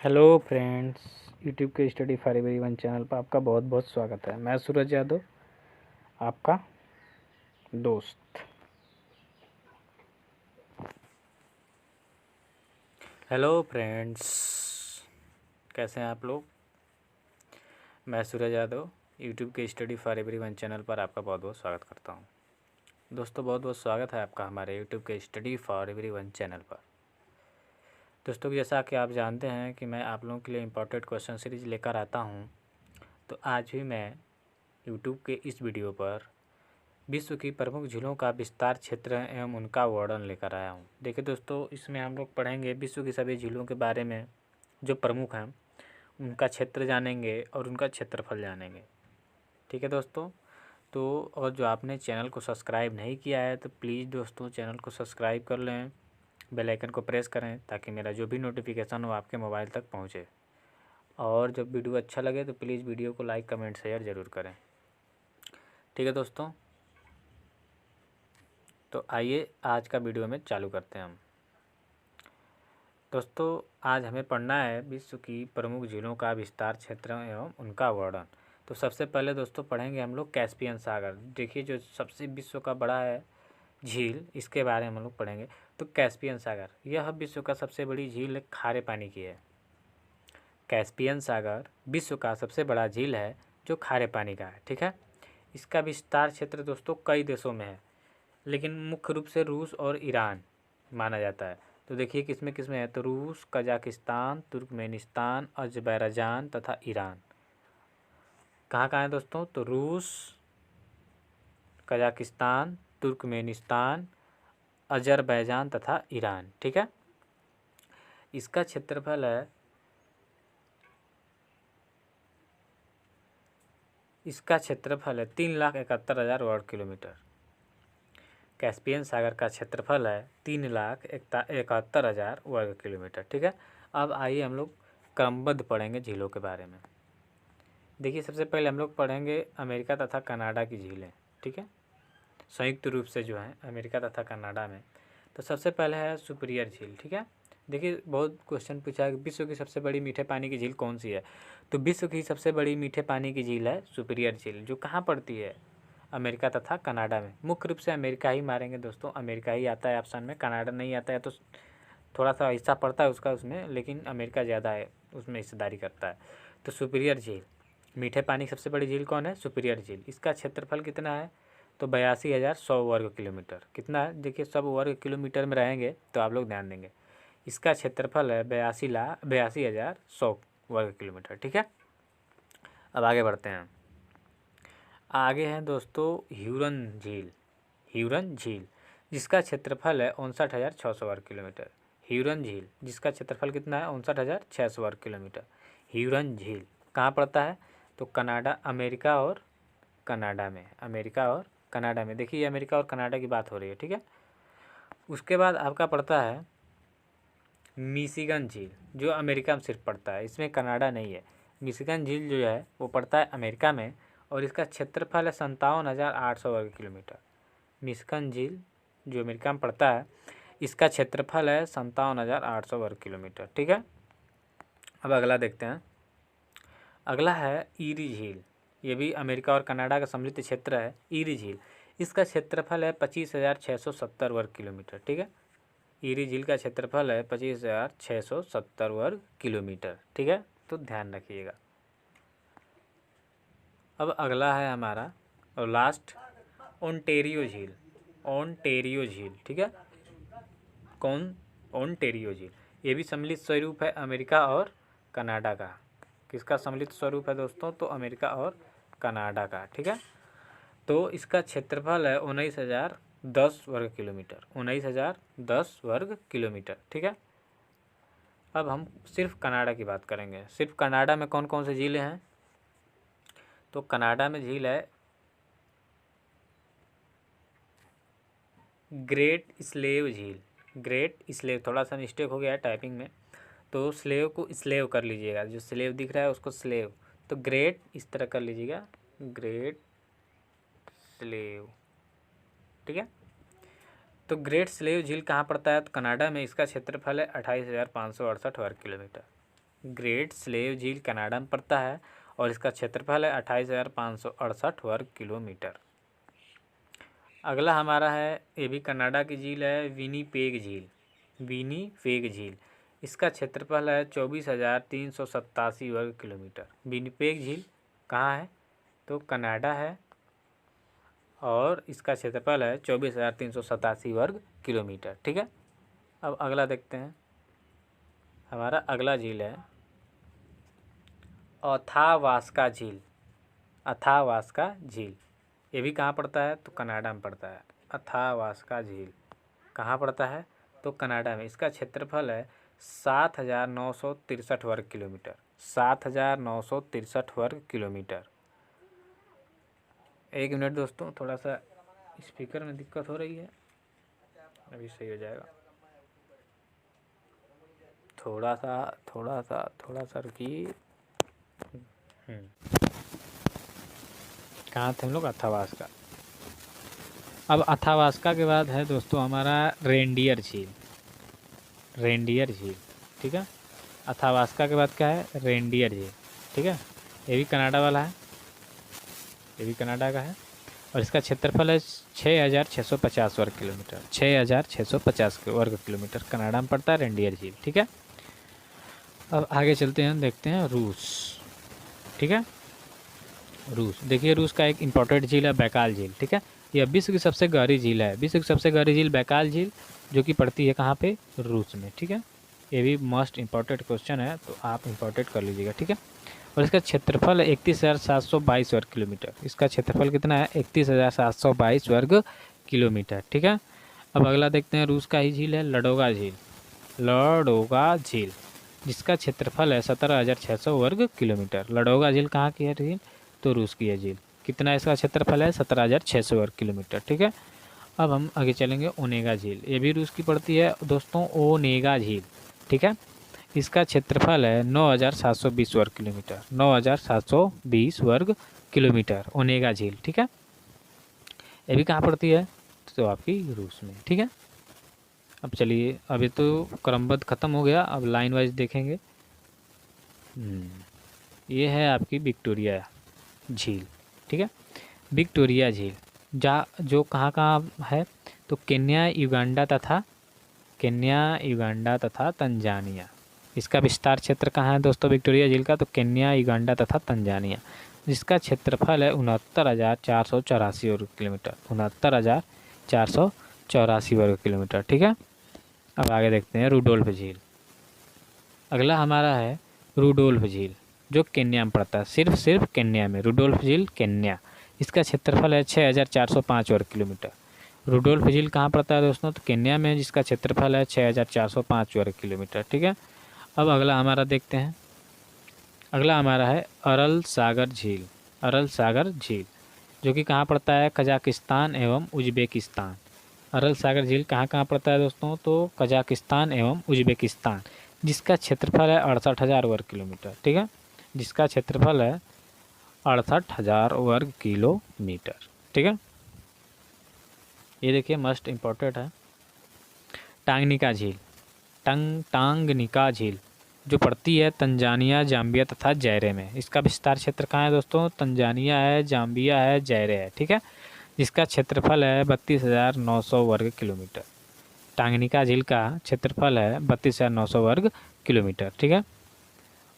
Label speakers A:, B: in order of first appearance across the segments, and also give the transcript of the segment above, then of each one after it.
A: Hello friends, YouTube के study for everyone channel पर आपका बहुत बहुत स्वागत है। मैं सूरज यादव, आपका दोस्त। हेलो फ्रेंड्स, कैसे हैं आप लोग। मैं सूरज यादव यूट्यूब के स्टडी फॉर एवरीवन चैनल पर आपका बहुत बहुत स्वागत करता हूं। दोस्तों, बहुत बहुत स्वागत है आपका हमारे यूट्यूब के स्टडी फॉर एवरीवन चैनल पर। दोस्तों, जैसा कि आप जानते हैं कि मैं आप लोगों के लिए इम्पोर्टेंट क्वेश्चन सीरीज लेकर आता हूं, तो आज भी मैं यूट्यूब के इस वीडियो पर विश्व की प्रमुख झीलों का विस्तार क्षेत्र एवं उनका वर्णन लेकर आया हूँ। देखिए दोस्तों, इसमें हम लोग पढ़ेंगे विश्व की सभी झीलों के बारे में जो प्रमुख हैं, उनका क्षेत्र जानेंगे और उनका क्षेत्रफल जानेंगे। ठीक है दोस्तों। तो और जो आपने चैनल को सब्सक्राइब नहीं किया है तो प्लीज़ दोस्तों चैनल को सब्सक्राइब कर लें, बेल आइकन को प्रेस करें ताकि मेरा जो भी नोटिफिकेशन हो आपके मोबाइल तक पहुँचे। और जब वीडियो अच्छा लगे तो प्लीज़ वीडियो को लाइक कमेंट शेयर ज़रूर करें। ठीक है दोस्तों, तो आइए आज का वीडियो में चालू करते हैं हम। दोस्तों, आज हमें पढ़ना है विश्व की प्रमुख झीलों का विस्तार क्षेत्र एवं उनका वर्णन। तो सबसे पहले दोस्तों पढ़ेंगे हम लोग कैस्पियन सागर। देखिए, जो सबसे विश्व का बड़ा है झील, इसके बारे में हम लोग पढ़ेंगे। तो कैस्पियन सागर यह विश्व का सबसे बड़ी झील खारे पानी की है। कैस्पियन सागर विश्व का सबसे बड़ा झील है जो खारे पानी का है। ठीक है। इसका विस्तार क्षेत्र दोस्तों कई देशों में है, लेकिन मुख्य रूप से रूस और ईरान माना जाता है। तो देखिए किसमें किसमें है, तो रूस, कजाकिस्तान, तुर्कमेनिस्तान, अजरबैजान तथा ईरान। कहाँ कहाँ है दोस्तों, तो रूस, कजाकिस्तान, तुर्कमेनिस्तान, अजरबैजान तथा ईरान। ठीक है। इसका क्षेत्रफल है 3,71,000 वर्ग किलोमीटर। कैस्पियन सागर का क्षेत्रफल है 3,71,000 वर्ग किलोमीटर। ठीक है। अब आइए हम लोग क्रमबद्ध पढ़ेंगे झीलों के बारे में। देखिए, सबसे पहले हम लोग पढ़ेंगे अमेरिका तथा कनाडा की झीलें। ठीक है, संयुक्त रूप से जो है अमेरिका तथा कनाडा में। तो सबसे पहले है सुपीरियर झील। ठीक है। देखिए, बहुत क्वेश्चन पूछा है कि विश्व की सबसे बड़ी मीठे पानी की झील कौन सी है। तो विश्व की सबसे बड़ी मीठे पानी की झील है सुपीरियर झील, जो कहाँ पड़ती है, अमेरिका तथा कनाडा में। मुख्य रूप से अमेरिका ही मारेंगे दोस्तों, अमेरिका ही आता है ऑप्शन में, कनाडा नहीं आता है। तो थोड़ा सा हिस्सा पड़ता है उसका उसमें, लेकिन अमेरिका ज़्यादा है उसमें हिस्सेदारी करता है। तो सुपीरियर झील, मीठे पानी की सबसे बड़ी झील कौन है, सुपीरियर झील। इसका क्षेत्रफल कितना है, तो 82,100 वर्ग किलोमीटर। कितना है, देखिए सब वर्ग किलोमीटर में रहेंगे तो आप लोग ध्यान देंगे। इसका क्षेत्रफल है 82,100 वर्ग किलोमीटर। ठीक है। अब आगे बढ़ते हैं। आगे हैं दोस्तों ह्यूरन झील। ह्यूरन झील जिसका क्षेत्रफल है 59,600 वर्ग किलोमीटर। ह्यूरन झील जिसका क्षेत्रफल कितना है, 59,600 वर्ग किलोमीटर। ह्यूरन झील कहाँ पड़ता है, तो कनाडा, अमेरिका और कनाडा में। अमेरिका और कनाडा में। देखिए, अमेरिका और कनाडा की बात हो रही है। ठीक है। उसके बाद आपका पड़ता है मिशिगन झील, जो अमेरिका में सिर्फ पड़ता है, इसमें कनाडा नहीं है। मिशिगन झील जो है वो पड़ता है अमेरिका में और इसका क्षेत्रफल है 57,800 वर्ग किलोमीटर। मिशिगन झील जो अमेरिका में पड़ता है, इसका क्षेत्रफल है 57,800 वर्ग किलोमीटर। ठीक है। अब अगला देखते हैं। अगला है ईरी झील। ये भी अमेरिका और कनाडा का सम्मिलित क्षेत्र है, ईरी झील। इसका क्षेत्रफल है 25,670 वर्ग किलोमीटर। ठीक है। ईरी झील का क्षेत्रफल है 25,670 वर्ग किलोमीटर। ठीक है, तो ध्यान रखिएगा। अब अगला है हमारा और लास्ट ओंटेरियो झील। ओंटेरियो झील, ठीक है, कौन, ओंटेरियो झील। ये भी सम्मिलित स्वरूप है अमेरिका और कनाडा का। किसका सम्मिलित स्वरूप है दोस्तों, तो अमेरिका और कनाडा का। ठीक है। तो इसका क्षेत्रफल है 19,010 वर्ग किलोमीटर। 19,010 वर्ग किलोमीटर। ठीक है। अब हम सिर्फ कनाडा की बात करेंगे। सिर्फ कनाडा में कौन कौन से झीलें हैं, तो कनाडा में झील है ग्रेट स्लेव झील। ग्रेट स्लेव, थोड़ा सा मिस्टेक हो गया है टाइपिंग में, तो स्लेव को स्लेव कर लीजिएगा। जो स्लेव दिख रहा है उसको स्लेव, तो ग्रेट इस तरह कर लीजिएगा, ग्रेट स्लेव। ठीक है। तो ग्रेट स्लेव झील कहाँ पड़ता है, तो कनाडा में। इसका क्षेत्रफल है 28,568 वर्ग किलोमीटर। ग्रेट स्लेव झील कनाडा में पड़ता है और इसका क्षेत्रफल है 28,568 वर्ग किलोमीटर। अगला हमारा है, ये भी कनाडा की झील है, विनीपेग झील। विनीपेग झील, इसका क्षेत्रफल है 24,387 वर्ग किलोमीटर। विनीपेग झील कहाँ है? तो कनाडा है और इसका क्षेत्रफल है 24,387 वर्ग किलोमीटर। ठीक है, अब अगला देखते हैं। हमारा अगला झील है अथावास्का झील। अथावास्का झील, ये भी कहाँ पड़ता है? तो कनाडा में पड़ता है। अथावास्का झील कहाँ पड़ता है? तो कनाडा में। इसका क्षेत्रफल है 7,963 वर्ग किलोमीटर। 7,963 वर्ग किलोमीटर। एक मिनट दोस्तों, थोड़ा सा स्पीकर में दिक्कत हो रही है, अभी सही हो जाएगा। थोड़ा सा रुकिए। कहाँ थे हम लोग? अथावास्का। अब अथावास्का के बाद है दोस्तों हमारा रेनडियर झील। रेनडियर झील, ठीक है। अथावास्का के बाद क्या है? रेनडियर झील, ठीक है। ये भी कनाडा वाला है, ये भी कनाडा का है और इसका क्षेत्रफल है 6,650 वर्ग किलोमीटर। 6,650 वर्ग किलोमीटर कनाडा में पड़ता है रेनडियर झील, ठीक है। अब आगे चलते हैं, देखते हैं रूस, ठीक है। रूस, देखिए रूस का एक इम्पोर्टेंट झील है बैकाल झील, ठीक है। यह विश्व की सबसे गहरी झील है। विश्व की सबसे गहरी झील बैकाल झील, जो कि पड़ती है कहाँ पे? रूस में, ठीक है। ये भी मोस्ट इम्पॉर्टेंट क्वेश्चन है, तो आप इम्पोर्टेंट कर लीजिएगा, ठीक है। और इसका क्षेत्रफल है 31,722 वर्ग किलोमीटर। इसका क्षेत्रफल कितना है? 31,722 वर्ग किलोमीटर, ठीक है। अब अगला देखते हैं, रूस का ही झील है लडोगा झील। लडोगा झील, जिसका क्षेत्रफल है 17,600 वर्ग किलोमीटर। लडोगा झील कहाँ की है झील? तो रूस की है झील। कितना इसका क्षेत्रफल है? 17,600 वर्ग किलोमीटर, ठीक है। अब हम आगे चलेंगे, ओनेगा झील, ये भी रूस की पड़ती है दोस्तों, ओनेगा झील, ठीक है। इसका क्षेत्रफल है 9,720 वर्ग किलोमीटर। 9,720 वर्ग किलोमीटर ओनेगा झील, ठीक है। ये भी कहाँ पड़ती है? तो आपकी रूस में, ठीक है। अब चलिए, अभी तो क्रमबद्ध खत्म हो गया, अब लाइन वाइज देखेंगे। ये है आपकी विक्टोरिया झील, ठीक है। विक्टोरिया झील जो कहाँ है? तो केन्या, युगांडा तथा तंजानिया। इसका विस्तार क्षेत्र कहाँ है दोस्तों विक्टोरिया झील का? तो केन्या, युगांडा तथा तंजानिया, जिसका क्षेत्रफल है 69,484 वर्ग किलोमीटर। 69,484 वर्ग किलोमीटर, ठीक है। अब आगे देखते हैं रुडोल्फ झील। अगला हमारा है रुडोल्फ झील, जो केन्या में पड़ता है, सिर्फ केन्या में। रुडोल्फ झील केन्या, इसका क्षेत्रफल है 6,405 वर्ग किलोमीटर। रुडोल्फ झील कहाँ पड़ता है दोस्तों? तो केन्या में, जिसका क्षेत्रफल है 6,405 वर्ग किलोमीटर, ठीक है। अब अगला हमारा देखते हैं, अगला हमारा है अरल सागर झील। अरल सागर झील, जो कि कहाँ पड़ता है? कजाकिस्तान एवं उज्बेकिस्तान। अरल सागर झील कहाँ पड़ता है दोस्तों? तो कजाकिस्तान एवं उज्बेकिस्तान, जिसका क्षेत्रफल है 68,000 वर्ग किलोमीटर, ठीक है। जिसका क्षेत्रफल है 68,000 वर्ग किलोमीटर, ठीक है। ये देखिए मस्ट इम्पोर्टेंट है, टांगनिका झील। टांगनिका झील, जो पड़ती है तंजानिया, जाम्बिया तथा जायरे में। इसका विस्तार क्षेत्र कहाँ है दोस्तों? तंजानिया है, जाम्बिया है, जायरे है, ठीक है। जिसका क्षेत्रफल है 32,900 वर्ग किलोमीटर। टांगनिका झील का क्षेत्रफल है 32,900 वर्ग किलोमीटर, ठीक है।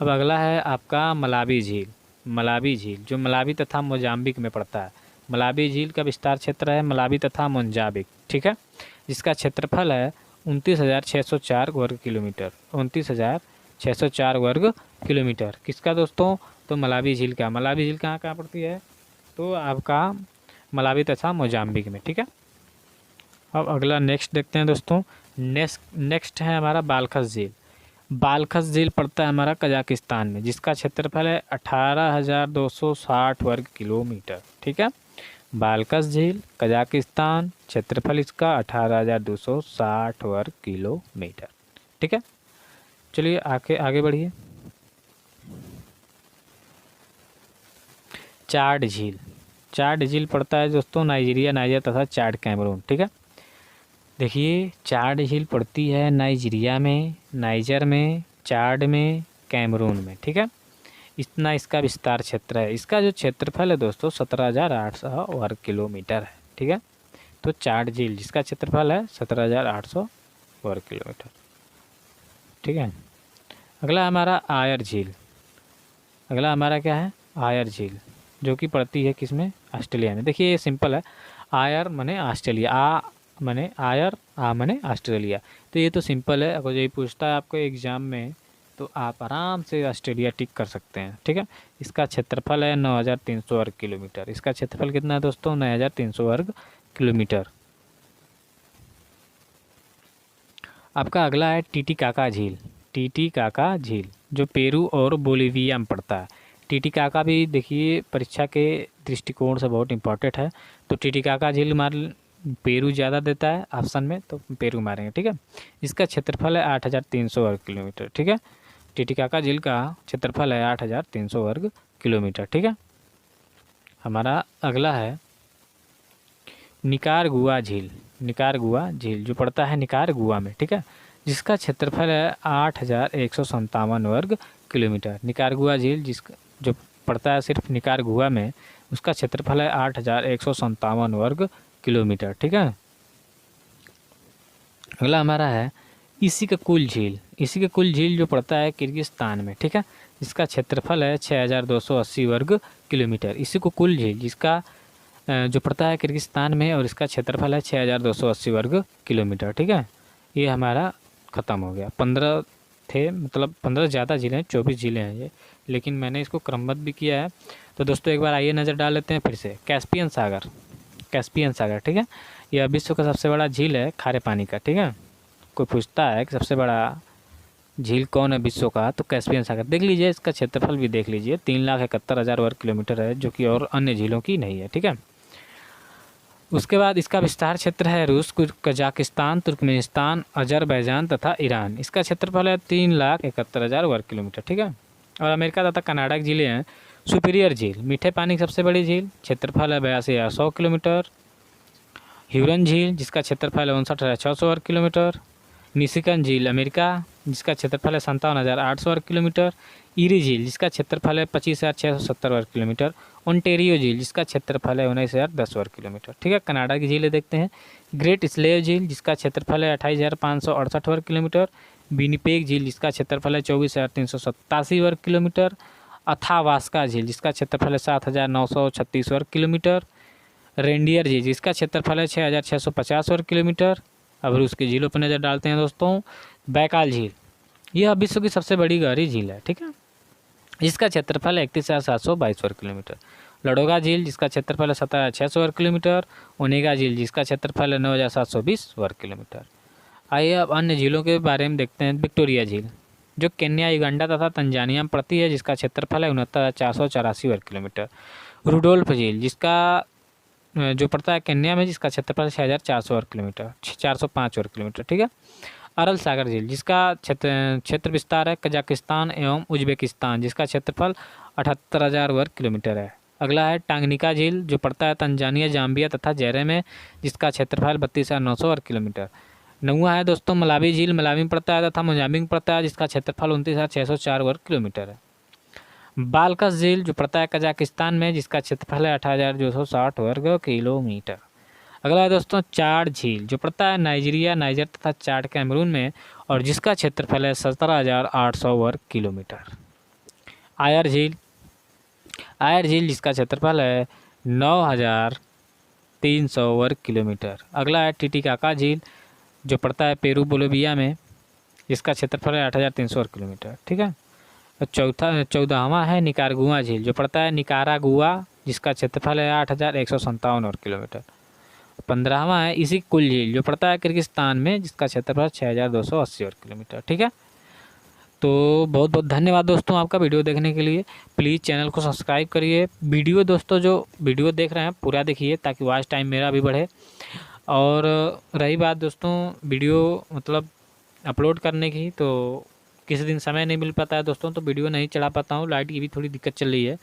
A: अब अगला है आपका मलावी झील। मलावी झील, जो मलावी तथा मोजाम्बिक में पड़ता है। मलावी झील का विस्तार क्षेत्र है मलावी तथा मोजाम्बिक, ठीक है। जिसका क्षेत्रफल है 29,604 वर्ग किलोमीटर। 29,604 वर्ग किलोमीटर किसका दोस्तों? तो मलावी झील का। मलावी झील कहाँ पड़ती है? तो आपका मलावी तथा मोजाम्बिक में, ठीक है। अब अगला नेक्स्ट देखते हैं दोस्तों। नेक्स्ट है हमारा बालखस झील। बालखस झील पड़ता है हमारा कजाकिस्तान में, जिसका क्षेत्रफल है 18,260 वर्ग किलोमीटर, ठीक है। बालखस झील, कजाकिस्तान, क्षेत्रफल इसका 18,260 वर्ग किलोमीटर, ठीक है। चलिए आगे बढ़िए। चाड झील। चाड झील पड़ता है दोस्तों नाइजीरिया, नाइजर तथा चाड कैमरून, ठीक है। देखिए चाड झील पड़ती है नाइजीरिया में, नाइजर में, चाड में, कैमरून में, ठीक है। इतना इसका विस्तार क्षेत्र है। इसका जो क्षेत्रफल है दोस्तों 17,800 वर्ग किलोमीटर है, ठीक है। तो चाड झील जिसका क्षेत्रफल है 17,800 वर्ग किलोमीटर, ठीक है। अगला हमारा आयर झील। अगला हमारा क्या है, आयर झील, जो कि पड़ती है किसमें, ऑस्ट्रेलिया में। देखिए ये सिंपल है, आयर मने ऑस्ट्रेलिया, आ मने आयर, आ मने ऑस्ट्रेलिया। तो ये तो सिंपल है। अगर यही पूछता है आपको एग्जाम में तो आप आराम से ऑस्ट्रेलिया टिक कर सकते हैं, ठीक है। इसका क्षेत्रफल है 9,300 वर्ग किलोमीटर। इसका क्षेत्रफल कितना है दोस्तों, 9,300 वर्ग किलोमीटर। आपका अगला है टीटीकाका झील। टीटीकाका झील जो पेरू और बोलिविया में पड़ता है। टीटीकाका भी देखिए परीक्षा के दृष्टिकोण से बहुत इंपॉर्टेंट है। तो टीटीकाका झील पेरू ज़्यादा देता है ऑप्शन में, तो पेरू मारेंगे, ठीक है। इसका क्षेत्रफल है 8,300 वर्ग किलोमीटर, ठीक है। टीटीकाका झील का क्षेत्रफल है 8,300 वर्ग किलोमीटर, ठीक है। हमारा अगला है निकारागुआ झील। निकारागुआ झील जो पड़ता है निकारागुआ में, ठीक है, जिसका क्षेत्रफल है 8,157 वर्ग किलोमीटर। निकारागुआ झील जिसका जो पड़ता है सिर्फ निकारागुआ में, उसका क्षेत्रफल है 8,157 वर्ग किलोमीटर, ठीक है। अगला हमारा है इसिककुल झील। इसिककुल झील जो पड़ता है किर्गिस्तान में, ठीक है, जिसका क्षेत्रफल है 6,280 वर्ग किलोमीटर। इसिककुल झील जिसका जो पड़ता है किर्गिस्तान में और इसका क्षेत्रफल है 6,280 वर्ग किलोमीटर, ठीक है। ये हमारा ख़त्म हो गया। 15 थे, मतलब 15 ज़्यादा ज़िले हैं, 24 ज़िले हैं ये, लेकिन मैंने इसको क्रमबद्ध भी किया है। तो दोस्तों एक बार आइए नज़र डाल लेते हैं फिर से। कैस्पियन सागर। कैस्पियन सागर, ठीक है, यह विश्व का सबसे बड़ा झील है खारे पानी का, ठीक है। कोई पूछता है कि सबसे बड़ा झील कौन है विश्व का, तो कैस्पियन सागर देख लीजिए। इसका क्षेत्रफल भी देख लीजिए, 3,71,000 वर्ग किलोमीटर है, जो कि और अन्य झीलों की नहीं है, ठीक है। उसके बाद इसका विस्तार क्षेत्र है रूस, कजाकिस्तान, तुर्कमेनिस्तान, अजरबैजान तथा ईरान। इसका क्षेत्रफल है 3,71,000 वर्ग किलोमीटर, ठीक है। और अमेरिका तथा कनाडा की झीलें हैं। सुपीरियर झील मीठे पानी की सबसे बड़ी झील, क्षेत्रफल है 82,100 किलोमीटर। ह्यूरन झील जिसका क्षेत्रफल है 59,600 वर्ग किलोमीटर। मिशिगन झील अमेरिका जिसका क्षेत्रफल है 57,800 वर्ग किलोमीटर। ईरी झील जिसका क्षेत्रफल है 25,670 वर्ग किलोमीटर। ओंटेरियो झील जिसका क्षेत्रफल है 19,010 वर्ग किलोमीटर, ठीक है। कनाडा की झीलें देखते हैं। ग्रेट स्लेव झील जिसका क्षेत्रफल है 28,568 वर्ग किलोमीटर। विनिपेग झील जिसका क्षेत्रफल है 24,387 वर्ग किलोमीटर। अथावास्का झील जिसका क्षेत्रफल है 7,936 वर्ग किलोमीटर। रेंडियर झील जिसका क्षेत्रफल है 6,650 वर्ग किलोमीटर। अब रूस की झीलों पर नज़र डालते हैं दोस्तों। बैकाल झील यह विश्व की सबसे बड़ी गहरी झील है, ठीक है, जिसका क्षेत्रफल है 31,722 वर्ग किलोमीटर। लडोगा झील जिसका क्षेत्रफल है 17,600 वर्ग किलोमीटर। ओनेगा झील जिसका क्षेत्रफल है 9,720 वर्ग किलोमीटर। आइए अब अन्य झीलों के बारे में देखते हैं। विक्टोरिया झील जो केन्या, युगांडा तथा तंजानिया में पड़ती है, जिसका क्षेत्रफल है 69,484 वर्ग किलोमीटर। रुडोल्फ झील जिसका जो पड़ता है केन्या में, जिसका क्षेत्रफल 6,400 वर्ग किलोमीटर, 405 वर्ग किलोमीटर, ठीक है। अरल सागर झील जिसका क्षेत्र विस्तार है कजाकिस्तान एवं उज्बेकिस्तान, जिसका क्षेत्रफल 78,000 वर्ग किलोमीटर है। अगला है टांगनिका झील जो पड़ता है तंजानिया, जाम्बिया तथा जैरे में, जिसका क्षेत्रफल 32,900 वर्ग किलोमीटर। नौवां है दोस्तों मलावी झील, मलावी में पड़ता है तथा मोजाम्बिक में पड़ता है, जिसका क्षेत्रफल 29,604 वर्ग किलोमीटर है। बालकस झील जो पड़ता है कजाकिस्तान में, जिसका क्षेत्रफल है 8,260 वर्ग किलोमीटर। अगला है दोस्तों चाड झील जो पड़ता है नाइजीरिया, नाइजर तथा चाड कैमरून में, और जिसका क्षेत्रफल है 17,800 वर्ग किलोमीटर। आयर झील, आयर झील जिसका क्षेत्रफल है 9,300 वर्ग किलोमीटर। अगला है टीटीकाका झील जो पड़ता है पेरू, बोलिविया में, जिसका क्षेत्रफल है 8,300 वर्ग किलोमीटर, ठीक है। 14वां है निकारागुआ झील जो पड़ता है निकारागुआ, जिसका क्षेत्रफल है 8,157 वर्ग किलोमीटर। 15वां है इसिककुल झील जो पड़ता है किर्गिस्तान में, जिसका क्षेत्रफल 6,280 वर्ग किलोमीटर, ठीक है। तो बहुत बहुत धन्यवाद दोस्तों आपका वीडियो देखने के लिए। प्लीज़ चैनल को सब्सक्राइब करिए। वीडियो दोस्तों जो वीडियो देख रहे हैं पूरा देखिए, ताकि वॉच टाइम मेरा भी बढ़े। और रही बात दोस्तों वीडियो मतलब अपलोड करने की, तो किसी दिन समय नहीं मिल पाता है दोस्तों, तो वीडियो नहीं चढ़ा पाता हूँ। लाइट की भी थोड़ी दिक्कत चल रही है,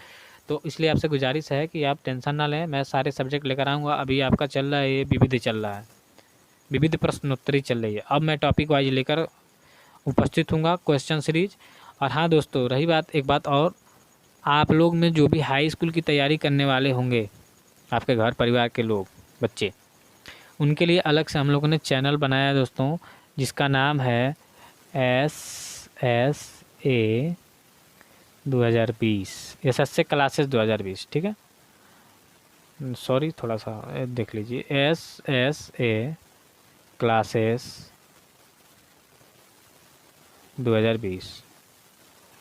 A: तो इसलिए आपसे गुजारिश है कि आप टेंशन ना लें, मैं सारे सब्जेक्ट लेकर आऊँगा। अभी आपका चल रहा है ये विविध चल रहा है, विविध प्रश्नोत्तरी चल रही है। अब मैं टॉपिक वाइज लेकर उपस्थित हूँगा, क्वेश्चन सीरीज। और हाँ दोस्तों, रही बात एक बात और, आप लोग में जो भी हाई स्कूल की तैयारी करने वाले होंगे, आपके घर परिवार के लोग, बच्चे, उनके लिए अलग से हम लोगों ने चैनल बनाया है दोस्तों, जिसका नाम है SSA 2020, SSA क्लासेस 2020, ठीक है, सॉरी थोड़ा सा देख लीजिए, SSA क्लासेस 2020,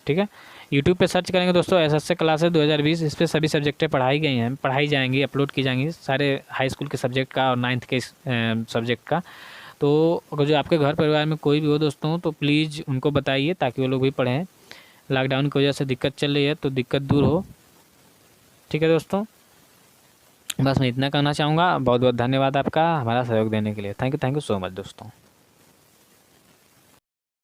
A: ठीक है। यूट्यूब पे सर्च करेंगे दोस्तों SSA क्लासेस 2020, इस पर सभी सब्जेक्टें पढ़ाई जाएंगी, अपलोड की जाएंगी, सारे हाई स्कूल के सब्जेक्ट का और 9th के सब्जेक्ट का। तो अगर जो आपके घर परिवार में कोई भी हो दोस्तों, तो प्लीज़ उनको बताइए ताकि वो लोग भी पढ़ें। लॉकडाउन की वजह से दिक्कत चल रही है, तो दिक्कत दूर हो, ठीक है दोस्तों। बस मैं इतना कहना चाहूँगा। बहुत बहुत धन्यवाद आपका हमारा सहयोग देने के लिए। थैंक यू सो मच दोस्तों।